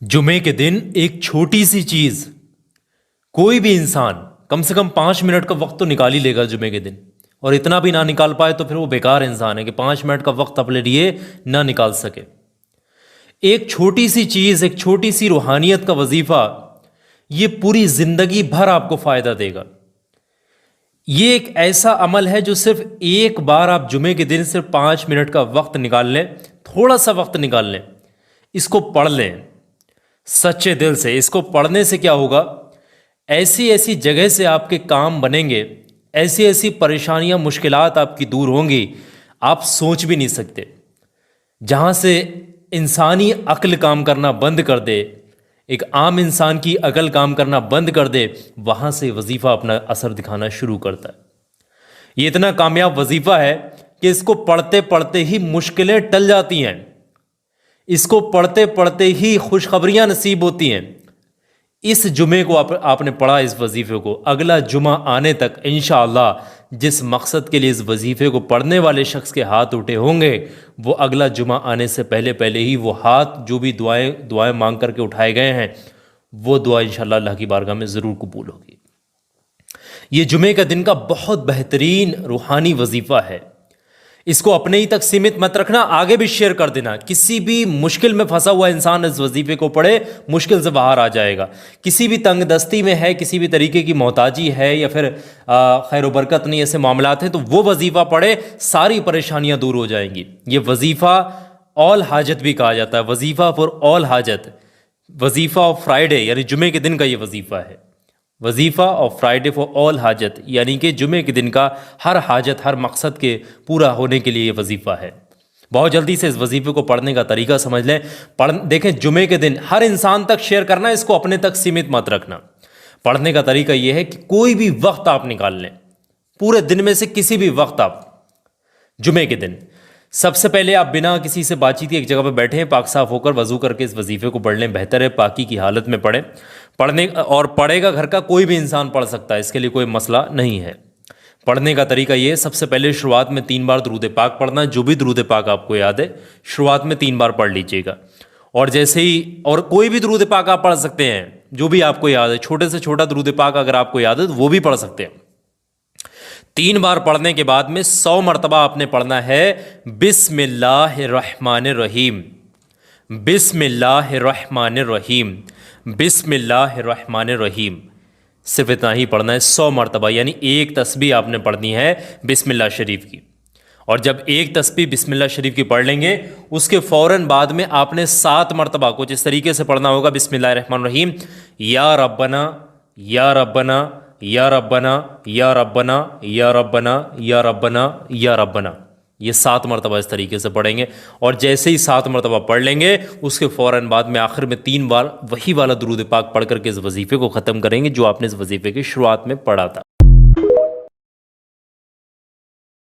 जुमे के दिन एक छोटी सी चीज, कोई भी इंसान कम से कम 5 मिनट का वक्त तो निकाल ही लेगा जुमे के दिन। और इतना भी ना निकाल पाए तो फिर वो बेकार इंसान है कि 5 मिनट का वक्त अपने लिए ना निकाल सके। एक छोटी सी चीज, एक छोटी सी रूहानियत का वजीफा, ये पूरी जिंदगी भर आपको फायदा देगा। ये एक ऐसा अमल है जो सिर्फ एक बार आप जुमे के दिन सिर्फ 5 मिनट का वक्त निकाल लें, थोड़ा सा वक्त निकाल लें, इसको पढ़ लें सच्चे दिल से। इसको पढ़ने से क्या होगा, ऐसी ऐसी जगह से आपके काम बनेंगे, ऐसी ऐसी परेशानियां मुश्किलात आपकी दूर होंगी, आप सोच भी नहीं सकते। जहाँ से इंसानी अक्ल काम करना बंद कर दे, एक आम इंसान की अकल काम करना बंद कर दे, वहाँ से वजीफ़ा अपना असर दिखाना शुरू करता है। ये इतना कामयाब वजीफ़ा है कि इसको पढ़ते पढ़ते ही मुश्किलें टल जाती हैं, इसको पढ़ते पढ़ते ही खुशखबरियाँ नसीब होती हैं। इस जुमे को आपने पढ़ा, इस वजीफ़े को, अगला जुमा आने तक इंशाअल्लाह जिस मकसद के लिए इस वजीफ़े को पढ़ने वाले शख्स के हाथ उठे होंगे, वो अगला जुमा आने से पहले पहले ही वो हाथ जो भी दुआएं मांग करके उठाए गए हैं, वो दुआ इंशाअल्लाह अल्लाह की बारगाह में ज़रूर कबूल होगी। ये जुमे का दिन का बहुत बेहतरीन रूहानी वजीफ़ा है। इसको अपने ही तक सीमित मत रखना, आगे भी शेयर कर देना। किसी भी मुश्किल में फंसा हुआ इंसान इस वजीफे को पढ़े, मुश्किल से बाहर आ जाएगा। किसी भी तंग दस्ती में है, किसी भी तरीके की मोहताजी है, या फिर खैर बरकत नहीं, ऐसे मामलात हैं, तो वो वजीफ़ा पढ़े, सारी परेशानियां दूर हो जाएंगी। ये वजीफ़ा ऑल हाजत भी कहा जाता है, वजीफ़ा फॉर ऑल हाजत, वजीफ़ा ऑफ फ्राइडे, यानी जुमे के दिन का ये वजीफ़ा है। वजीफ़ा ऑफ फ्राइडे फॉर ऑल हाजत, यानी कि जुमे के दिन का हर हाजत, हर मकसद के पूरा होने के लिए ये वजीफ़ा है। बहुत जल्दी से इस वजीफ़े को पढ़ने का तरीका समझ लें। देखें, जुमे के दिन हर इंसान तक शेयर करना, इसको अपने तक सीमित मत रखना। पढ़ने का तरीका ये है कि कोई भी वक्त आप निकाल लें, पूरे दिन में से किसी भी वक्त आप, जुमे के दिन सबसे पहले आप बिना किसी से बातचीत के एक जगह पर बैठे हैं, पाक साफ होकर वजू करके इस वजीफ़े को पढ़ लें। बेहतर है पाकी की हालत में पढ़ें। पढ़ेगा घर का कोई भी इंसान पढ़ सकता है, इसके लिए कोई मसला नहीं है। पढ़ने का तरीका ये है, सबसे पहले शुरुआत में 3 बार दरूद पाक पढ़ना। जो भी दरूद पाक आपको याद है, शुरुआत में 3 बार पढ़ लीजिएगा। और जैसे ही, और कोई भी दरूद पाक आप पढ़ सकते हैं जो भी आपको याद है। छोटे से छोटा दरूद पाक अगर आपको याद है तो वो भी पढ़ सकते हैं। 3 बार पढ़ने के बाद में 100 मरतबा आपने पढ़ना है बिस्मिल्लाहिर्रहमानिर्रहीम, बिस्मिल्लाहिर्रहमानिर्रहीम, बिस्मिल्लाहिर्रहमानिर्रहीम। सिर्फ इतना ही पढ़ना है 100 मरतबा, यानी एक तस्बीह आपने पढ़नी है बिस्मिल्लाह शरीफ की। और जब एक तस्बीह बिस्मिल्लाह शरीफ की पढ़ लेंगे, उसके फ़ौरन बाद में आपने 7 मरतबा कुछ इस तरीके से पढ़ना होगा, बिस्मिल्लाहिर्रहमानिर्रहीम, या रब्बना या रब्बना या रब्बना या रब्बना या रब्बना या रब्बना या रब्बना। ये 7 मरतबा इस तरीके से पढ़ेंगे। और जैसे ही 7 मरतबा पढ़ लेंगे, उसके फ़ौरन बाद में आखिर में 3 बार वही वाला दुरूद पाक पढ़ करके इस वजीफ़े को ख़त्म करेंगे जो आपने इस वजीफ़े की शुरुआत में पढ़ा था।